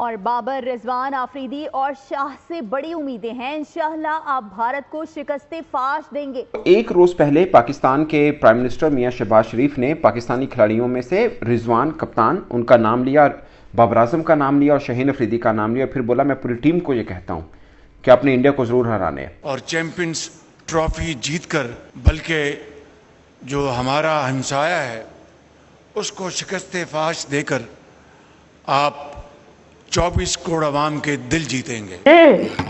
और बाबर, रिजवान, आफरीदी और शाह से बड़ी उम्मीदें हैं। इंशाअल्लाह आप भारत को शिकस्ते फाश देंगे। एक रोज पहले पाकिस्तान के प्राइम मिनिस्टर मियां शहबाज शरीफ ने पाकिस्तानी खिलाड़ियों में से रिजवान कप्तान उनका नाम लिया, बाबर आजम का नाम लिया और शाहीन अफरीदी का नाम लिया। फिर बोला मैं पूरी टीम को ये कहता हूं कि अपने इंडिया को जरूर हराने हैं और चैंपियंस ट्रॉफी जीतकर, बल्कि जो हमारा हमसाया है उसको शिकस्ते फाश देकर आप 24 करोड़ आवाम के दिल जीतेंगे।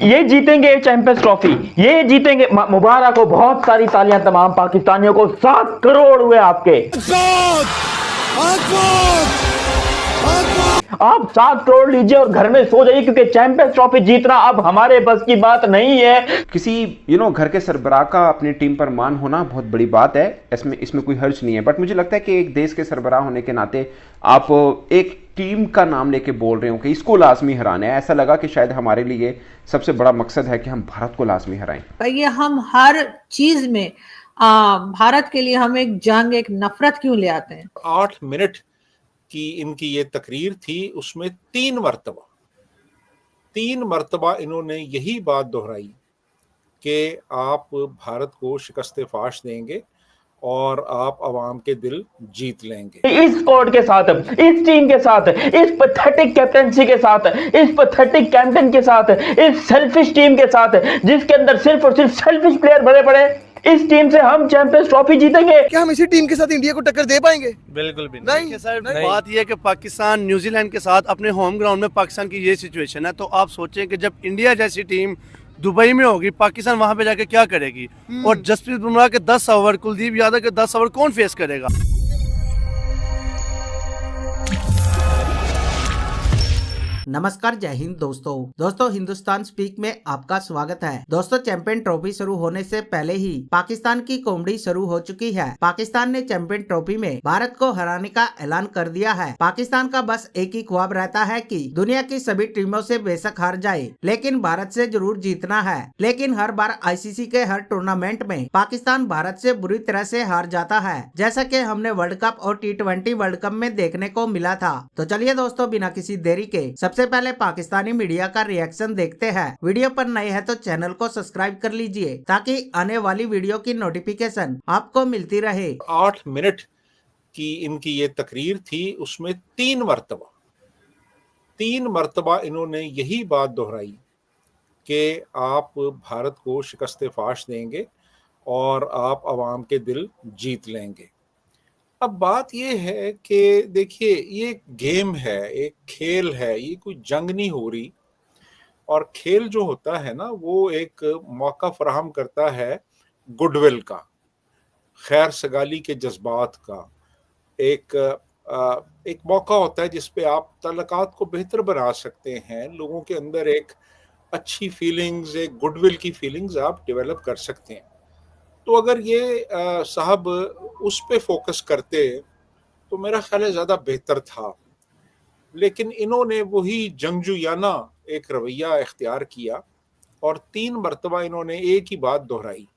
ये जीतेंगे चैंपियंस ट्रॉफी, ये जीतेंगे। मुबारक हो, बहुत सारी तालियां तमाम पाकिस्तानियों को। 7 करोड़ हुए आपके। आप 7 करोड़ लीजिए और घर में सो जाइए, क्योंकि चैंपियंस ट्रॉफी जीतना अब हमारे बस की बात नहीं है। किसी घर के सरबराह का अपनी टीम पर मान होना बहुत बड़ी बात है, इसमें कोई हर्ज नहीं है। बट मुझे लगता है कि एक देश के सरबराह होने के नाते आप एक टीम का नाम लेके बोल रहे हो कि इसको लाजमी हराना है। ऐसा लगा कि शायद हमारे लिए सबसे बड़ा मकसद है कि हम भारत को लाजमी हराएं। ये हम हर चीज में भारत के लिए हम एक जंग, एक नफरत क्यों ले आते हैं। 8 मिनट की इनकी ये तकरीर थी, उसमें 3 मरतबा इन्होंने यही बात दोहराई कि आप भारत को शिकस्ते फाश देंगे और आप अवाम के दिल जीत लेंगे। इस स्क्वाड के साथ, इस टीम के साथ, इस पैथेटिक कैप्टनसी के साथ, इस पैथेटिक कैप्टन के साथ, इस सेल्फिश टीम के साथ, जिसके अंदर सिर्फ और सिर्फ सेल्फिश प्लेयर भरे पड़े, इस टीम से हम चैंपियंस ट्रॉफी जीतेंगे। क्या हम इसी टीम के साथ इंडिया को टक्कर दे पाएंगे? बिल्कुल भी नहीं सर। नहीं। बात यह है कि पाकिस्तान न्यूजीलैंड के साथ अपने होम ग्राउंड में पाकिस्तान की ये सिचुएशन है, तो आप सोचें कि जब इंडिया जैसी टीम दुबई में होगी, पाकिस्तान वहां पे जाके क्या करेगी। और जसप्रीत बुमराह के 10 ओवर, कुलदीप यादव के 10 ओवर कौन फेस करेगा। नमस्कार, जय हिंद दोस्तों हिंदुस्तान स्पीक में आपका स्वागत है। दोस्तों, चैंपियन ट्रॉफी शुरू होने से पहले ही पाकिस्तान की कॉमेडी शुरू हो चुकी है। पाकिस्तान ने चैंपियन ट्रॉफी में भारत को हराने का ऐलान कर दिया है। पाकिस्तान का बस एक ही ख्वाब रहता है कि दुनिया की सभी टीमों से बेशक हार जाए, लेकिन भारत से जरूर जीतना है। लेकिन हर बार आईसीसी के हर टूर्नामेंट में पाकिस्तान भारत से बुरी तरह से हार जाता है, जैसा कि हमने वर्ल्ड कप और T20 वर्ल्ड कप में देखने को मिला था। तो चलिए दोस्तों, बिना किसी देरी के सबसे पहले पाकिस्तानी मीडिया का रिएक्शन देखते हैं। वीडियो पर नए हैं तो चैनल को सब्सक्राइब कर लीजिए ताकि आने वाली वीडियो की नोटिफिकेशन आपको मिलती रहे। 8 मिनट की इनकी ये तकरीर थी, उसमें 3 मरतबा इन्होंने यही बात दोहराई कि आप भारत को शिकस्ते फाश देंगे और आप अवाम के दिल जीत लेंगे। अब बात यह है कि देखिए, ये गेम है, एक खेल है, ये कोई जंग नहीं हो रही। और खेल जो होता है ना, वो एक मौका फराहम करता है गुडविल का, खैर सगाली के जज्बात का। एक मौका होता है जिसपे आप ताल्लुकात को बेहतर बना सकते हैं। लोगों के अंदर एक अच्छी फीलिंग्स, एक गुडविल की फीलिंग्स आप डेवलप कर सकते हैं। तो अगर ये साहब उस पे फोकस करते तो मेरा ख्याल है ज़्यादा बेहतर था। लेकिन इन्होंने वही जंगजूयाना एक रवैया इख्तियार किया और 3 मरतबा इन्होंने एक ही बात दोहराई।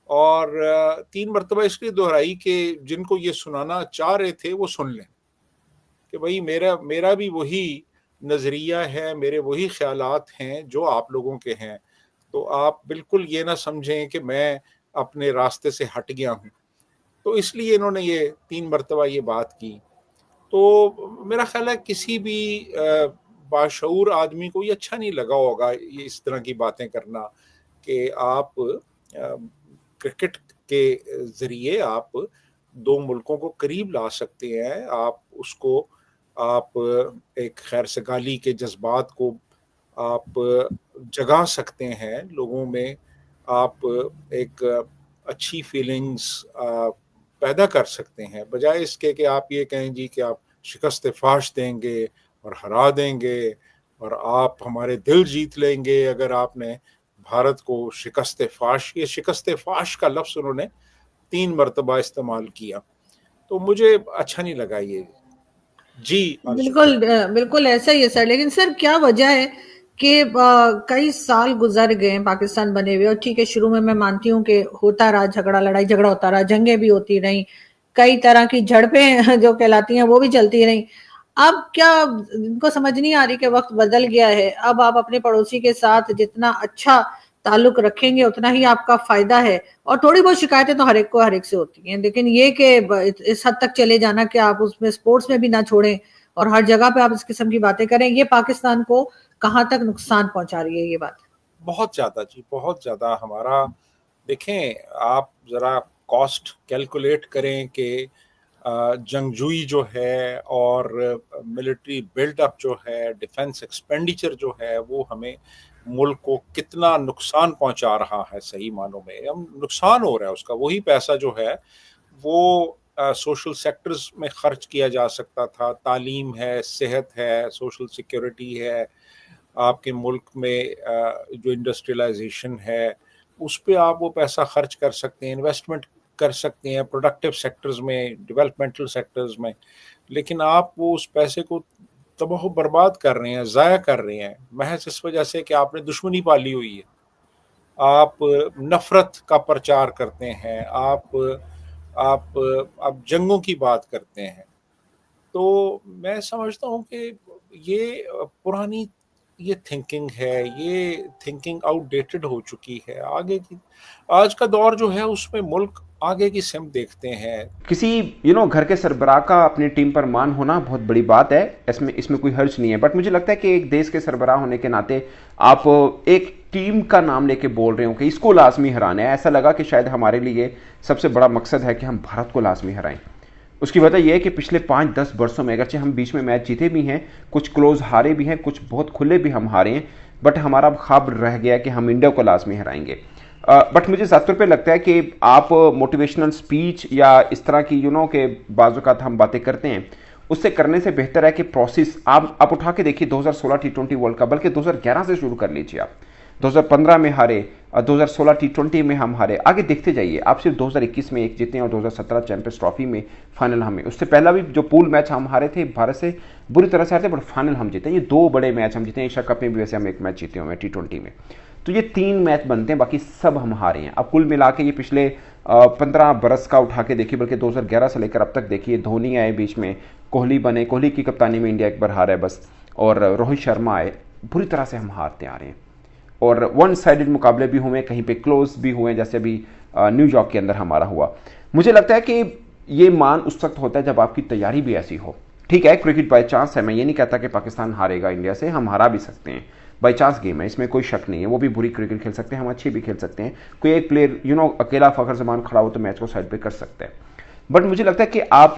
और 3 मरतबा इसलिए दोहराई कि जिनको ये सुनाना चाह रहे थे वो सुन लें कि भाई मेरा भी वही नज़रिया है, मेरे वही ख्यालात हैं जो आप लोगों के हैं। तो आप बिल्कुल ये ना समझें कि मैं अपने रास्ते से हट गया हूँ। तो इसलिए इन्होंने ये 3 मरतबा ये बात की। तो मेरा ख्याल है किसी भी बाशऊर आदमी को ये अच्छा नहीं लगा होगा ये इस तरह की बातें करना कि आप क्रिकेट के ज़रिए आप 2 मुल्कों को करीब ला सकते हैं। आप एक खैर सगाली के जज्बात को आप जगा सकते हैं लोगों में, आप एक अच्छी फीलिंग्स पैदा कर सकते हैं, बजाय इसके कि आप ये कहें जी कि आप शिकस्त फाश देंगे और हरा देंगे और आप हमारे दिल जीत लेंगे अगर आपने भारत को शिकस्त फाश का लफ्ज़ उन्होंने 3 मरतबा इस्तेमाल किया। तो मुझे अच्छा नहीं लगा ये। जी बिल्कुल ऐसा ही है सर। लेकिन सर, क्या वजह है कि कई साल गुजर गए पाकिस्तान बने हुए, और ठीक है, शुरू में मैं मानती हूँ कि होता रहा झगड़ा, लड़ाई झगड़ा होता रहा, जंगें भी होती रही, कई तरह की झड़पें जो कहलाती हैं वो भी चलती रही। अब क्या इनको समझ नहीं आ रही कि वक्त बदल गया है। अब आप अपने पड़ोसी के साथ जितना अच्छा ताल्लुक रखेंगे उतना ही आपका फायदा है। और थोड़ी बहुत शिकायतें तो हर एक से होती हैं, लेकिन ये कि इस हद तक चले जाना कि आप उसमें स्पोर्ट्स में भी ना छोड़ें और हर जगह पे आप इस किस्म की बातें करें, ये पाकिस्तान को कहाँ तक नुकसान पहुंचा रही है ये बात। बहुत ज्यादा जी, बहुत ज्यादा। हमारा देखें, आप जरा कॉस्ट कैलकुलेट करें कि जंगजुई जो है और मिलिट्री बिल्डअप जो है, डिफेंस एक्सपेंडिचर जो है, वो हमें मुल्क को कितना नुकसान पहुंचा रहा है। सही मानों में हम नुकसान हो रहा है उसका। वही पैसा जो है वो सोशल सेक्टर्स में खर्च किया जा सकता था। तालीम है, सेहत है, सोशल सिक्योरिटी है, आपके मुल्क में जो इंडस्ट्रियलाइजेशन है उस पे आप वो पैसा खर्च कर सकते हैं, इन्वेस्टमेंट कर सकते हैं प्रोडक्टिव सेक्टर्स में, डेवलपमेंटल सेक्टर्स में। लेकिन आप वो उस पैसे को तबाह बर्बाद कर रहे हैं, ज़ाया कर रहे हैं, महज इस वजह से कि आपने दुश्मनी पाली हुई है। आप नफ़रत का प्रचार करते हैं, आप जंगों की बात करते हैं। तो मैं समझता हूँ कि ये पुरानी ये थिंकिंग है, ये थिंकिंग आउटडेटेड हो चुकी है। आगे की आज का दौर जो है उसमें मुल्क आगे की सिमत देखते हैं। किसी घर के सरबराह का अपनी टीम पर मान होना बहुत बड़ी बात है, इसमें कोई हर्ज नहीं है। बट मुझे लगता है कि एक देश के सरबराह होने के नाते आप एक टीम का नाम लेके बोल रहे हो कि इसको लाजमी हराना है। ऐसा लगा कि शायद हमारे लिए सबसे बड़ा मकसद है कि हम भारत को लाजमी हराएं। उसकी वजह यह है कि पिछले 5-10 वर्षों में अगरचे हम बीच में मैच जीते भी हैं, कुछ क्लोज हारे भी हैं, कुछ बहुत खुले भी हम हारे हैं, बट हमारा ख्वाब रह गया कि हम इंडिया को लाजमी हराएंगे। बट मुझे ज़्यादातर पे लगता है कि आप मोटिवेशनल स्पीच या इस तरह की के बाज़ात हम बातें करते हैं, उससे करने से बेहतर है कि प्रोसेस आप उठा के देखिए। 2016 T20 वर्ल्ड कप, बल्कि 2011 से शुरू कर लीजिए आप। 2015 में हारे, 2016 T20 में हम हारे, आगे देखते जाइए। आप सिर्फ 2021 में एक जीते हैं और 2017 चैंपियंस ट्रॉफी में फाइनल हमें। उससे पहला भी जो पूल मैच हम हारे थे, भारत से बुरी तरह से हारे थे, बट फाइनल हम जीते। ये 2 बड़े मैच हम जीते हैं। एशिया कप में भी वैसे हम एक मैच जीते हुए हैं T20 में। तो ये 3 मैच बनते हैं, बाकी सब हम हारे हैं। अब कुल मिला के ये पिछले 15 बरस का उठा के देखिए, बल्कि 2011 से लेकर अब तक देखिए। धोनी आए बीच में, कोहली बने, कोहली की कप्तानी में इंडिया एक बार हारा है बस, और रोहित शर्मा आए। बुरी तरह से हम हारते आ रहे हैं और वन साइडेड मुकाबले भी हुए, कहीं पे क्लोज भी हुए, जैसे अभी न्यूयॉर्क के अंदर हमारा हुआ। मुझे लगता है कि ये मान उस वक्त होता है जब आपकी तैयारी भी ऐसी हो। ठीक है, क्रिकेट बाई चांस है, मैं ये नहीं कहता कि पाकिस्तान हारेगा इंडिया से, हम हारा भी सकते हैं, बाई चांस गेम है, इसमें कोई शक नहीं है। वो भी बुरी क्रिकेट खेल सकते हैं, हम अच्छी भी खेल सकते हैं। कोई एक प्लेयर अकेला फखर जमान खड़ा हो तो मैच को साइड पे कर सकते हैं। बट मुझे लगता है कि आप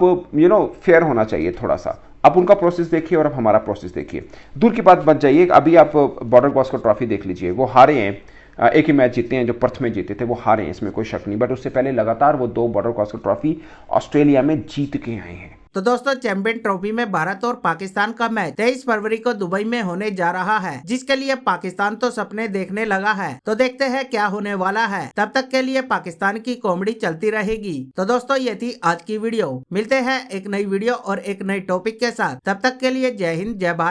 फेयर होना चाहिए थोड़ा सा। आप उनका प्रोसेस देखिए और अब हमारा प्रोसेस देखिए। दूर की बात बच जाइए, अभी आप बॉर्डर गावस्कर ट्रॉफी देख लीजिए, वो हारे हैं। एक ही मैच जीते हैं जो पर्थ में जीते थे, वो हारे हैं, इसमें कोई शक नहीं। बट उससे पहले लगातार वो 2 बॉर्डर गावस्कर ट्रॉफी ऑस्ट्रेलिया में जीत के आए हैं। तो दोस्तों, चैंपियन ट्रॉफी में भारत और पाकिस्तान का मैच 23 फरवरी को दुबई में होने जा रहा है, जिसके लिए पाकिस्तान तो सपने देखने लगा है। तो देखते हैं क्या होने वाला है। तब तक के लिए पाकिस्तान की कॉमेडी चलती रहेगी। तो दोस्तों, ये थी आज की वीडियो। मिलते हैं एक नई वीडियो और एक नई टॉपिक के साथ। तब तक के लिए जय हिंद, जय भारत।